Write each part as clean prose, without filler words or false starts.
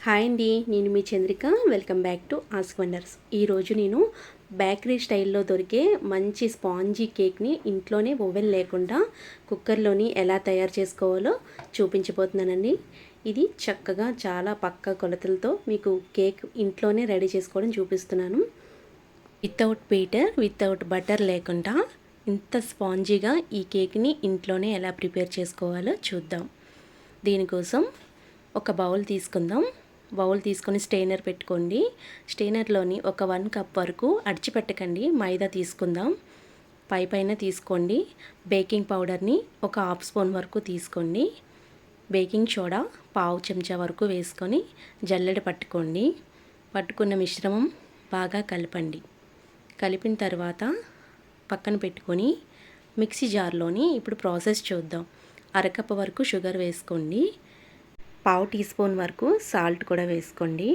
Hi అండి, నేను మీ Chandrika. Welcome back to Ask Wonders. ఈరోజు నేను బేకరీ స్టైల్లో దొరికే మంచి స్పాంజీ కేక్ని ఇంట్లోనే ఓవెన్ లేకుండా కుక్కర్లోని ఎలా తయారు చేసుకోవాలో చూపించబోతున్నానండి. ఇది చక్కగా చాలా పక్కా కొలతలతో మీకు కేక్ ఇంట్లోనే రెడీ చేసుకోవడం చూపిస్తున్నాను. వితౌట్ బీటర్, వితౌట్ బటర్ లేకుండా ఇంత స్పాంజీగా ఈ కేక్ని ఇంట్లోనే ఎలా ప్రిపేర్ చేసుకోవాలో చూద్దాం. దీనికోసం ఒక బౌల్ తీసుకుందాం. బౌల్ తీసుకొని స్టెయినర్ పెట్టుకోండి. స్టెయినర్లోని ఒక 1 కప్ వరకు అడిచిపెట్టకండి మైదా తీసుకుందాం. పైన తీసుకోండి. బేకింగ్ పౌడర్ని ఒక 1/2 స్పూన్ వరకు తీసుకోండి. బేకింగ్ సోడా 1/2 చెంచా వరకు వేసుకొని జల్లెడ పట్టుకోండి. పట్టుకున్న మిశ్రమం బాగా కలపండి. కలిపిన తర్వాత పక్కన పెట్టుకొని మిక్సీ జార్లోని ఇప్పుడు ప్రాసెస్ చూద్దాం. 1/2 కప్ వరకు షుగర్ వేసుకోండి. 1/2 టీ స్పూన్ వరకు సాల్ట్ కూడా వేసుకోండి.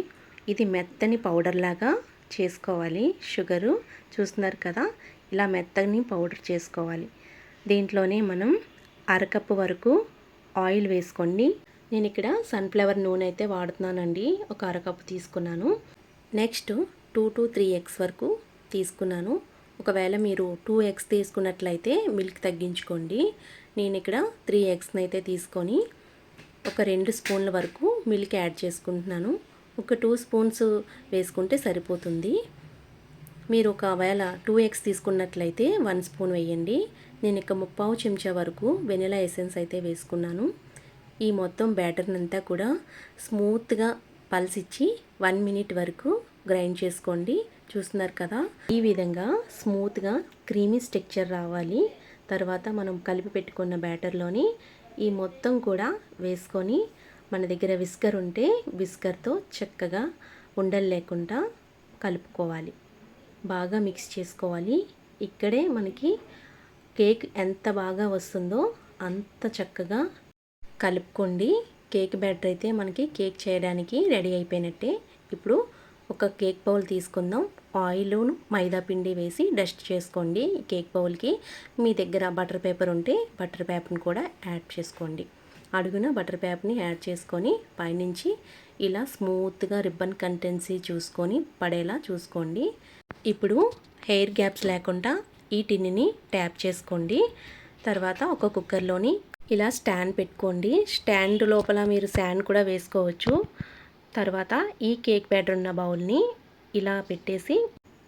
ఇది మెత్తని పౌడర్ లాగా చేసుకోవాలి. షుగరు చూస్తున్నారు కదా, ఇలా మెత్తని పౌడర్ చేసుకోవాలి. దీంట్లోనే మనం 1/2 కప్ వరకు ఆయిల్ వేసుకోండి. నేను ఇక్కడ సన్ఫ్లవర్ నూనె అయితే వాడుతున్నానండి. ఒక 1/2 కప్ తీసుకున్నాను. నెక్స్ట్ 2 to 3 eggs వరకు తీసుకున్నాను. ఒకవేళ మీరు 2 eggs తీసుకున్నట్లయితే మిల్క్ తగ్గించుకోండి. నేను ఇక్కడ 3 eggsని అయితే తీసుకొని ఒక 2 స్పూన్ల వరకు మిల్క్ యాడ్ చేసుకుంటున్నాను. ఒక 2 స్పూన్స్ వేసుకుంటే సరిపోతుంది. మీరు ఒకవేళ 2 eggs తీసుకున్నట్లయితే 1 స్పూన్ వేయండి. నేను ఇక 1/2 చెంచా వరకు వెనిలా ఎసెన్స్ అయితే వేసుకున్నాను. ఈ మొత్తం బ్యాటర్ని అంతా కూడా స్మూత్గా పల్సిచ్చి 1 మినిట్ వరకు గ్రైండ్ చేసుకోండి. చూస్తున్నారు కదా, ఈ విధంగా స్మూత్గా క్రీమీ స్ట్రక్చర్ రావాలి. తర్వాత మనం కలిపి పెట్టుకున్న బ్యాటర్లోని ఈ మొత్తం కూడా వేసుకొని మన దగ్గర విస్కర్ ఉంటే విస్కర్తో చక్కగా ఉండలు లేకుండా కలుపుకోవాలి. బాగా మిక్స్ చేసుకోవాలి. ఇక్కడే మనకి కేక్ ఎంత బాగా వస్తుందో అంత చక్కగా కలుపుకోండి. కేక్ బ్యాటర్ అయితే మనకి కేక్ చేయడానికి రెడీ అయిపోయినట్టే. ఇప్పుడు ఒక కేక్ బౌల్ తీసుకుందాం. ఆయిల్ను మైదా పిండి వేసి డస్ట్ చేసుకోండి. ఈ కేక్ బౌల్కి మీ దగ్గర బటర్ పేపర్ ఉంటే బటర్ పేపర్ని కూడా యాడ్ చేసుకోండి. అడుగున బటర్ పేపర్ని యాడ్ చేసుకొని పైనుంచి ఇలా స్మూత్గా రిబ్బన్ కంటెన్సీ చూసుకొని పడేలా చూసుకోండి. ఇప్పుడు హెయిర్ గ్యాప్స్ లేకుండా ఈ టిన్ని ట్యాప్ చేసుకోండి. తర్వాత ఒక కుక్కర్లోని ఇలా స్టాండ్ పెట్టుకోండి. స్టాండ్ లోపల మీరు శాండ్ కూడా వేసుకోవచ్చు. తర్వాత ఈ కేక్ బ్యాటర్ ఉన్న బౌల్ని ఇలా పెట్టేసి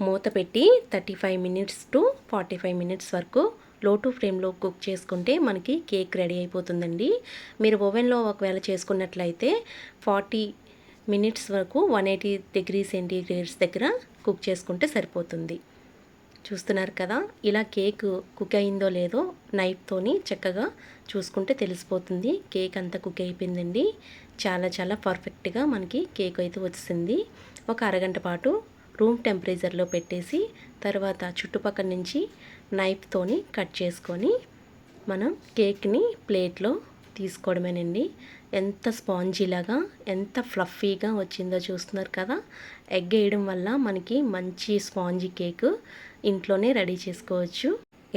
మూత పెట్టి 35 minutes to 45 minutes వరకు లో టు ఫ్లేమ్లో కుక్ చేసుకుంటే మనకి కేక్ రెడీ అయిపోతుందండి. మీరు ఓవెన్లో ఒకవేళ చేసుకున్నట్లయితే 40 minutes వరకు 180 degrees సెంటీగ్రేడ్స్ దగ్గర కుక్ చేసుకుంటే సరిపోతుంది. చూస్తున్నారు కదా, ఇలా కేక్ కుక్ అయిందో లేదో నైఫ్తోని చక్కగా చూసుకుంటే తెలిసిపోతుంది. కేక్ అంతా కుక్ అయిపోయిందండి. చాలా చాలా పర్ఫెక్ట్గా మనకి కేక్ అయితే వచ్చింది. ఒక అరగంట పాటు రూమ్ టెంపరేచర్లో పెట్టేసి తర్వాత చుట్టుపక్కల నుంచి నైఫ్తోని కట్ చేసుకొని మనం కేక్ని ప్లేట్లో తీసుకోవడమేనండి. ఎంత స్పాంజీలాగా ఎంత ఫ్లఫీగా వచ్చిందో చూస్తున్నారు కదా. ఎగ్ వేయడం వల్ల మనకి మంచి స్పాంజీ కేక్ ఇంట్లోనే రెడీ చేసుకోవచ్చు.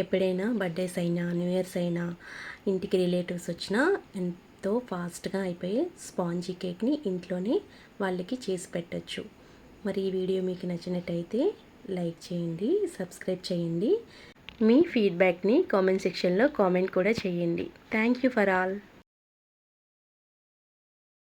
ఎప్పుడైనా బర్త్డేస్ అయినా న్యూ ఇయర్స్ అయినా ఇంటికి రిలేటివ్స్ వచ్చినా ఎంతో ఫాస్ట్గా అయిపోయే స్పాంజీ కేక్ని ఇంట్లోనే వాళ్ళకి చేసి పెట్టచ్చు. మరి ఈ వీడియో మీకు నచ్చినట్టయితే లైక్ చేయండి, సబ్స్క్రైబ్ చేయండి. మీ ఫీడ్బ్యాక్ని కామెంట్ సెక్షన్లో కామెంట్ కూడా చేయండి. Thank you for all.